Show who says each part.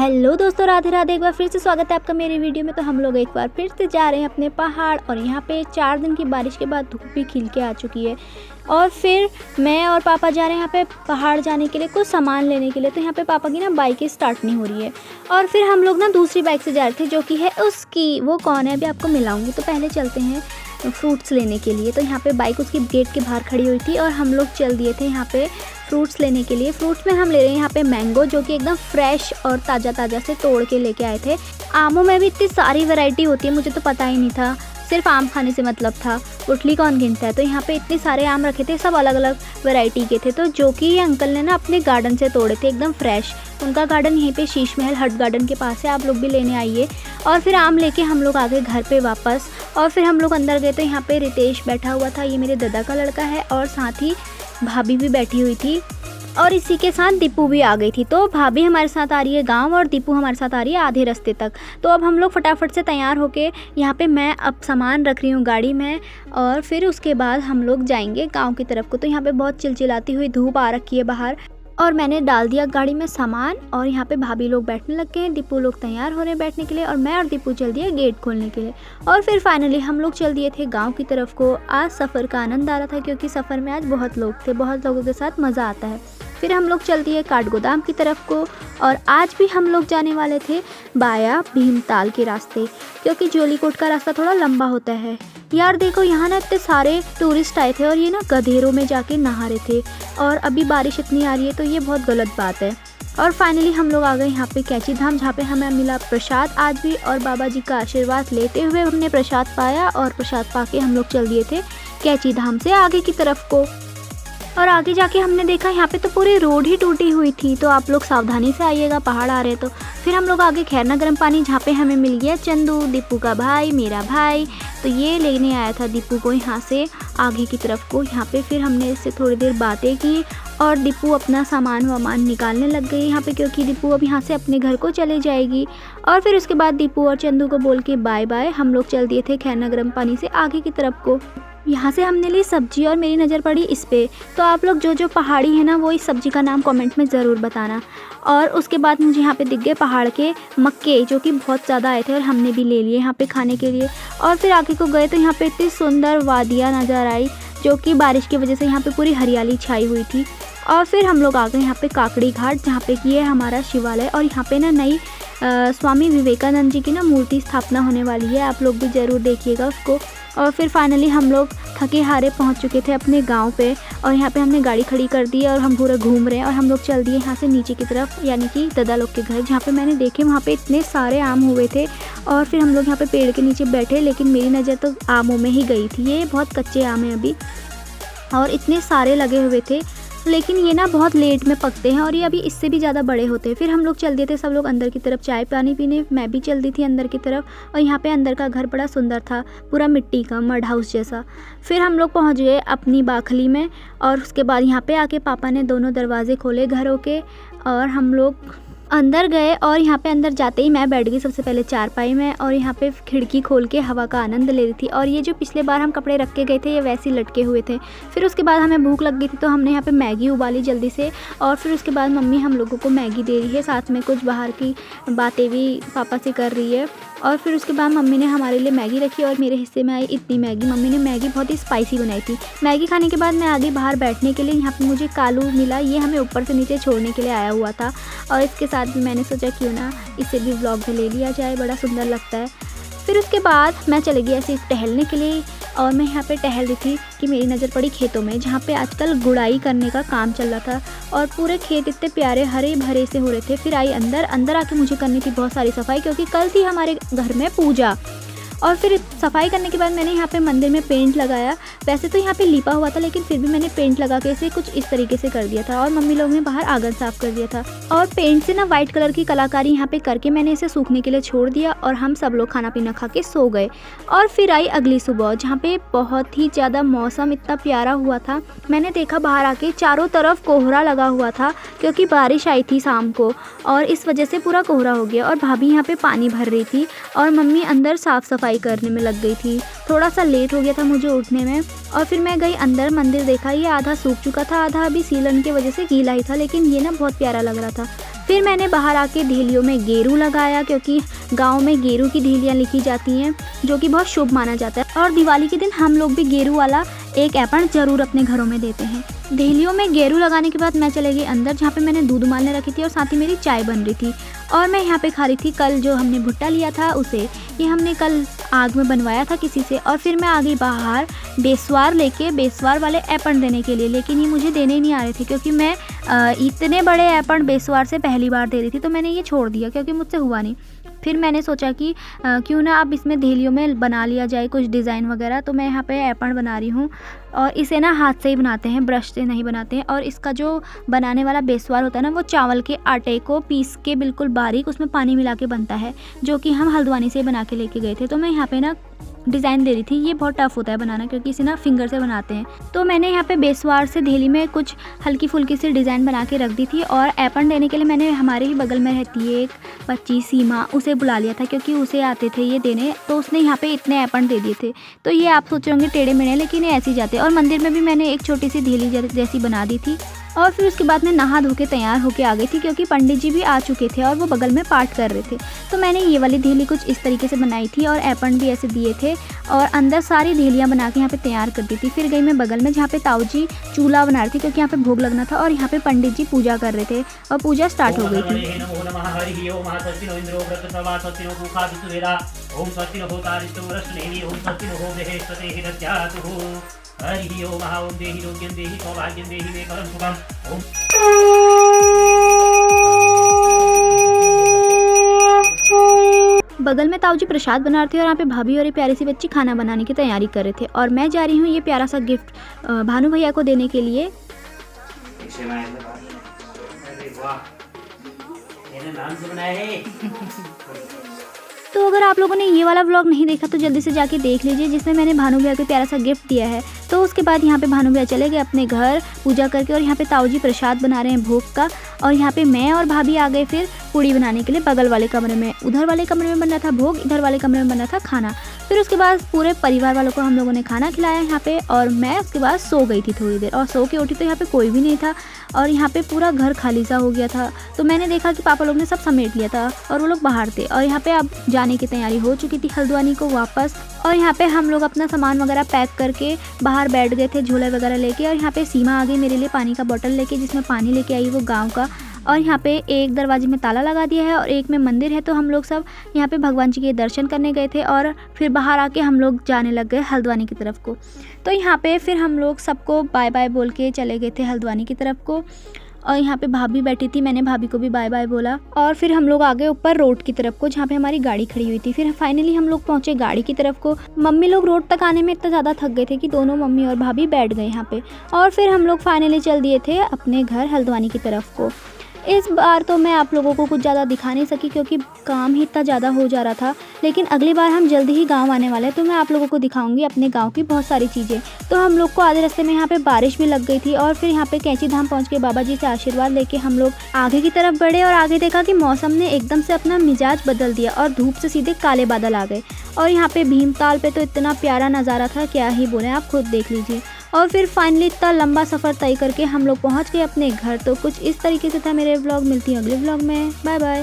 Speaker 1: Hello दोस्तों, राधे राधे। एक बार फिर से स्वागत है आपका मेरे वीडियो में। तो हम लोग एक बार फिर से जा रहे हैं अपने पहाड़, और यहाँ पे 4 दिन की बारिश के बाद धूप भी खिल के आ चुकी है। और फिर मैं और पापा जा रहे हैं यहाँ पे पहाड़ जाने के लिए, कुछ सामान लेने के लिए। तो यहाँ पे पापा की ना बाइक स्टार्ट नहीं हो रही है, और फिर हम लोग ना दूसरी बाइक से जा रहे थे, जो कि है उसकी। वो कौन है अभी आपको मिलाऊंगी। तो पहले चलते हैं फ्रूट्स लेने के लिए। तो यहाँ पे बाइक उसकी गेट के बाहर खड़ी हुई थी, और हम लोग चल दिए थे यहाँ पे फ्रूट्स लेने के लिए। फ्रूट्स में हम ले रहे हैं यहाँ पे मैंगो, जो कि एकदम फ्रेश और ताज़ा से तोड़ के लेके आए थे। आमों में भी इतनी सारी वैरायटी होती है, मुझे तो पता ही नहीं था, सिर्फ आम खाने से मतलब था, गुठली कौन गिनता है। तो यहाँ पे इतने सारे आम रखे थे, सब अलग अलग वैरायटी के थे। तो जो कि ये अंकल ने ना अपने गार्डन से तोड़े थे, एकदम फ्रेश। उनका गार्डन यहीं पे शीश महल हट गार्डन के पास है, आप लोग भी लेने आइए। और फिर आम लेके हम लोग आ गए घर पे वापस, और फिर हम लोग अंदर गए। तो यहाँ पे रितेश बैठा हुआ था, ये मेरे दादा का लड़का है, और साथ ही भाभी भी बैठी हुई थी, और इसी के साथ दीपू भी आ गई थी। तो भाभी हमारे साथ आ रही है गांव, और दीपू हमारे साथ आ रही है आधे रास्ते तक। तो अब हम लोग फटाफट से तैयार होके यहाँ पे मैं अब सामान रख रही हूँ गाड़ी में, और फिर उसके बाद हम लोग जाएंगे गांव की तरफ को। तो यहाँ पे बहुत चिलचिलाती हुई धूप आ रखी है बाहर, और मैंने डाल दिया गाड़ी में सामान, और यहाँ पे भाभी लोग बैठने लग गए हैं, दीपू लोग तैयार हो रहे हैं बैठने के लिए, और मैं और दीपू चल दिए गेट खोलने के लिए। और फिर फाइनली हम लोग चल दिए थे गांव की तरफ को। आज सफ़र का आनंद आ रहा था, क्योंकि सफ़र में आज बहुत लोग थे, बहुत लोगों के साथ मज़ा आता है। फिर हम लोग चल दिए काठगोदाम की तरफ को, और आज भी हम लोग जाने वाले थे बाया भीमताल के रास्ते, क्योंकि जोलीकोट का रास्ता थोड़ा लंबा होता है। यार देखो, यहाँ ना इतने सारे टूरिस्ट आए थे, और ये ना गधेरों में जाके नहा रहे थे, और अभी बारिश इतनी आ रही है, तो ये बहुत गलत बात है। और फाइनली हम लोग आ गए यहाँ पे कैची धाम, जहाँ पे हमें मिला प्रसाद आज भी, और बाबा जी का आशीर्वाद लेते हुए हमने प्रसाद पाया, और प्रसाद पाके हम लोग चल दिए थे कैची धाम से आगे की तरफ को। और आगे जाके हमने देखा यहाँ पे तो पूरी रोड ही टूटी हुई थी, तो आप लोग सावधानी से आइएगा, पहाड़ आ रहे तो। फिर हम लोग आगे खैरना गर्म पानी, जहाँ पे हमें मिल गया चंदू, दीपू का भाई, मेरा भाई। तो ये लेने आया था दीपू को यहाँ से आगे की तरफ को। यहाँ पे फिर हमने इससे थोड़ी देर बातें की, और दीपू अपना सामान वामान निकालने लग गई यहाँ पे, क्योंकि दीपू अब यहाँ से अपने घर को चले जाएगी। और फिर उसके बाद दीपू और चंदू को बोल के बाय बाय हम लोग चल दिए थे खैरना गर्म पानी से आगे की तरफ को। यहाँ से हमने ली सब्जी, और मेरी नज़र पड़ी इस पे। तो आप लोग जो जो पहाड़ी है ना, वो इस सब्जी का नाम कमेंट में ज़रूर बताना। और उसके बाद मुझे यहाँ पे दिख गए पहाड़ के मक्के, जो कि बहुत ज़्यादा आए थे, और हमने भी ले लिए यहाँ पे खाने के लिए। और फिर आगे को गए तो यहाँ पे इतनी सुंदर वादियाँ नज़र आई, जो कि बारिश की वजह से यहाँ पे पूरी हरियाली छाई हुई थी। और फिर हम लोग आ गए यहाँ पे काकड़ी घाट, जहाँ पे कि है हमारा शिवालय, और यहाँ पे ना नई स्वामी विवेकानंद जी की ना मूर्ति स्थापना होने वाली है, आप लोग भी ज़रूर देखिएगा उसको। और फिर फाइनली हम लोग थके हारे पहुंच चुके थे अपने गांव पे, और यहाँ पे हमने गाड़ी खड़ी कर दी है, और हम पूरा घूम रहे हैं। और हम लोग चल दिए यहाँ से नीचे की तरफ, यानी कि दादा लोग के घर, जहाँ पे मैंने देखे वहाँ पे इतने सारे आम हुए थे। और फिर हम लोग यहाँ पे पेड़ के नीचे बैठे, लेकिन मेरी नज़र तो आमों में ही गई थी। ये बहुत कच्चे आम हैं अभी, और इतने सारे लगे हुए थे, लेकिन ये ना बहुत लेट में पकते हैं, और ये अभी इससे भी ज़्यादा बड़े होते हैं। फिर हम लोग चल दिए थे सब लोग अंदर की तरफ चाय पानी पीने, मैं भी चल दी थी अंदर की तरफ। और यहाँ पे अंदर का घर बड़ा सुंदर था, पूरा मिट्टी का मड हाउस जैसा। फिर हम लोग पहुँच गए अपनी बाखली में, और उसके बाद यहाँ पे आके पापा ने दोनों दरवाजे खोले घरों के, और हम लोग अंदर गए। और यहाँ पे अंदर जाते ही मैं बैठ गई सबसे पहले चारपाई में, और यहाँ पे खिड़की खोल के हवा का आनंद ले रही थी। और ये जो पिछले बार हम कपड़े रख के गए थे, ये वैसे ही लटके हुए थे। फिर उसके बाद हमें भूख लग गई थी, तो हमने यहाँ पे मैगी उबाली जल्दी से, और फिर उसके बाद मम्मी हम लोगों को मैगी दे रही है, साथ में कुछ बाहर की बातें भी पापा से कर रही है। और फिर उसके बाद मम्मी ने हमारे लिए मैगी रखी, और मेरे हिस्से में आई इतनी मैगी। मम्मी ने मैगी बहुत ही स्पाइसी बनाई थी। मैगी खाने के बाद मैं आगे बाहर बैठने के लिए, यहाँ पे मुझे कालू मिला, ये हमें ऊपर से नीचे छोड़ने के लिए आया हुआ था, और इसके साथ भी मैंने सोचा क्यों ना इसे भी व्लॉग में ले लिया जाए, बड़ा सुंदर लगता है। फिर उसके बाद मैं चली गई ऐसे टहलने के लिए, और मैं यहाँ पे टहल रही थी कि मेरी नज़र पड़ी खेतों में, जहाँ पे आजकल गुड़ाई करने का काम चल रहा था, और पूरे खेत इतने प्यारे हरे भरे से हो रहे थे। फिर आई अंदर आके मुझे करनी थी बहुत सारी सफाई, क्योंकि कल थी हमारे घर में पूजा। और फिर सफाई करने के बाद मैंने यहाँ पे मंदिर में पेंट लगाया। वैसे तो यहाँ पे लिपा हुआ था, लेकिन फिर भी मैंने पेंट लगा के इसे कुछ इस तरीके से कर दिया था, और मम्मी लोग ने बाहर आंगन साफ़ कर दिया था। और पेंट से ना वाइट कलर की कलाकारी यहाँ पे करके मैंने इसे सूखने के लिए छोड़ दिया, और हम सब लोग खाना पीना खा के सो गए। और फिर आई अगली सुबह, जहाँ पे बहुत ही ज़्यादा मौसम इतना प्यारा हुआ था। मैंने देखा बाहर आके चारों तरफ कोहरा लगा हुआ था, क्योंकि बारिश आई थी शाम को, और इस वजह से पूरा कोहरा हो गया। और भाभी यहाँ पे पानी भर रही थी, और मम्मी अंदर साफ़ सफाई करने में लग गई थी। थोड़ा सा लेट हो गया था मुझे उठने में। और फिर मैं गई अंदर, मंदिर देखा, ये आधा सूख चुका था, आधा अभी सीलन की वजह से गीला ही था, लेकिन ये ना बहुत प्यारा लग रहा था। फिर मैंने बाहर आके ढेलियों में गेरू लगाया, क्योंकि गांव में गेरू की ढेलियाँ लिखी जाती हैं जो कि बहुत शुभ माना जाता है। और दिवाली के दिन हम लोग भी गेरू वाला एक एपण ज़रूर अपने घरों में देते हैं। ढेलियों में गेरू लगाने के बाद मैं चले गई अंदर, जहाँ पे मैंने दूध उबालने रखी थी और साथ ही मेरी चाय बन रही थी। और मैं यहाँ पे खा रही थी कल जो हमने भुट्टा लिया था उसे, ये हमने कल आग में बनवाया था किसी से। और फिर मैं आ गई बाहर बेसवार लेके, बेसवार वाले एपण देने के लिए, लेकिन ये मुझे देने ही नहीं आ रहे थे, क्योंकि मैं इतने बड़े एपण बेसवार से पहली बार दे रही थी, तो मैंने ये छोड़ दिया क्योंकि मुझसे हुआ नहीं। फिर मैंने सोचा कि क्यों ना अब इसमें ढेलियों में बना लिया जाए कुछ डिज़ाइन वगैरह। तो मैं यहाँ पे एपण बना रही हूँ, और इसे ना हाथ से ही बनाते हैं, ब्रश से नहीं बनाते हैं। और इसका जो बनाने वाला बेसवार होता है ना, वो चावल के आटे को पीस के बिल्कुल बारीक उसमें पानी मिला के बनता है, जो कि हम हल्द्वानी से बना के लेके गए थे। तो मैं यहाँ पे ना डिज़ाइन दे रही थी। ये बहुत टफ़ होता है बनाना, क्योंकि इसे ना फिंगर से बनाते हैं। तो मैंने यहाँ पे बेसवार से ढेली में कुछ हल्की फुल्की सी डिज़ाइन बना के रख दी थी। और एपण देने के लिए मैंने हमारे ही बगल में रहती है एक बच्ची सीमा, उसे बुला लिया था, क्योंकि उसे आते थे ये देने। तो उसने यहाँ पे इतने एपण दे दिए थे। तो ये आप सोच रहे होंगे टेढ़े मेढ़े, लेकिन ये ऐसे ही जाते। और मंदिर में भी मैंने एक छोटी सी ढेली जैसी बना दी थी। और फिर उसके बाद मैं नहा धो के तैयार होके आ गई थी, क्योंकि पंडित जी भी आ चुके थे और वो बगल में पाठ कर रहे थे। तो मैंने ये वाली ढेली कुछ इस तरीके से बनाई थी और एपण भी ऐसे दिए थे, और अंदर सारी ढेलियाँ बना के यहाँ पे तैयार कर दी थी। फिर गई मैं बगल में, जहाँ पे ताऊ जी चूल्हा बना रही थी, क्योंकि यहाँ पे भोग लगना था। और यहाँ पे पंडित जी पूजा कर रहे थे और पूजा स्टार्ट हो गई थी। हरि ओम ओम देहि रोग्यं देहि सौभाग्यं देहि मे परम शुभम ओम। बगल में ताऊ जी प्रसाद बना रहे थे, और यहाँ पे भाभी और ये प्यारी सी बच्ची खाना बनाने की तैयारी कर रहे थे। और मैं जा रही हूँ ये प्यारा सा गिफ्ट भानु भैया को देने के लिए। तो अगर आप लोगों ने ये वाला व्लॉग नहीं देखा तो जल्दी से जाके देख लीजिए, जिसमें मैंने भानु भैया को प्यारा सा गिफ्ट दिया है। तो उसके बाद यहाँ पे भानु भैया चले गए अपने घर पूजा करके, और यहाँ पे ताऊ जी प्रसाद बना रहे हैं भोग का। और यहाँ पे मैं और भाभी आ गए फिर पूड़ी बनाने के लिए बगल वाले कमरे में। उधर वाले कमरे में बन रहा था भोग, इधर वाले कमरे में बन रहा था खाना। फिर उसके बाद पूरे परिवार वालों को हम लोगों ने खाना खिलाया यहाँ पे। और मैं उसके बाद सो गई थी थोड़ी देर, और सो के उठी तो यहाँ पे कोई भी नहीं था, और यहाँ पे पूरा घर खाली सा हो गया था। तो मैंने देखा कि पापा लोग ने सब समेट लिया था और वो लोग बाहर थे। और यहाँ पे अब जाने की तैयारी हो चुकी थी हल्द्वानी को वापस। और यहाँ पे हम लोग अपना सामान वगैरह पैक करके बाहर बैठ गए थे झोले वगैरह लेके। और यहाँ पे सीमा आ गई मेरे लिए पानी का बोतल लेके, जिसमें पानी लेके आई वो गाँव का। और यहाँ पे एक दरवाजे में ताला लगा दिया है और एक में मंदिर है। तो हम लोग सब यहाँ पे भगवान जी के दर्शन करने गए थे, और फिर बाहर आके हम लोग जाने लग गए हल्द्वानी की तरफ को। तो यहाँ पे फिर हम लोग सबको बाय बाय बोल के चले गए थे हल्द्वानी की तरफ को। और यहाँ पे भाभी बैठी थी, मैंने भाभी को भी बाय बाय बोला। और फिर हम लोग आ गए ऊपर रोड की तरफ को, जहाँ पे हमारी गाड़ी खड़ी हुई थी। फिर फाइनली हम लोग पहुँचे गाड़ी की तरफ को। मम्मी लोग रोड तक आने में इतना ज़्यादा थक गए थे कि दोनों मम्मी और भाभी बैठ गए यहाँ पे। और फिर हम लोग फाइनली चल दिए थे अपने घर हल्द्वानी की तरफ को। इस बार तो मैं आप लोगों को कुछ ज़्यादा दिखा नहीं सकी, क्योंकि काम ही इतना ज़्यादा हो जा रहा था। लेकिन अगली बार हम जल्दी ही गांव आने वाले हैं, तो मैं आप लोगों को दिखाऊंगी अपने गांव की बहुत सारी चीज़ें। तो हम लोग को आधे रास्ते में यहाँ पे बारिश भी लग गई थी, और फिर यहाँ पे कैंची धाम पहुँच के बाबा जी से आशीर्वाद लेके हम लोग आगे की तरफ बढ़े। और आगे देखा कि मौसम ने एकदम से अपना मिजाज बदल दिया और धूप से सीधे काले बादल आ गए। और यहाँ पे भीमताल पे तो इतना प्यारा नज़ारा था, क्या ही बोले, आप खुद देख लीजिए। और फिर फाइनली इतना लंबा सफ़र तय करके हम लोग पहुँच गए अपने घर। तो कुछ इस तरीके से था मेरे व्लॉग। मिलती है अगले व्लॉग में, बाय बाय।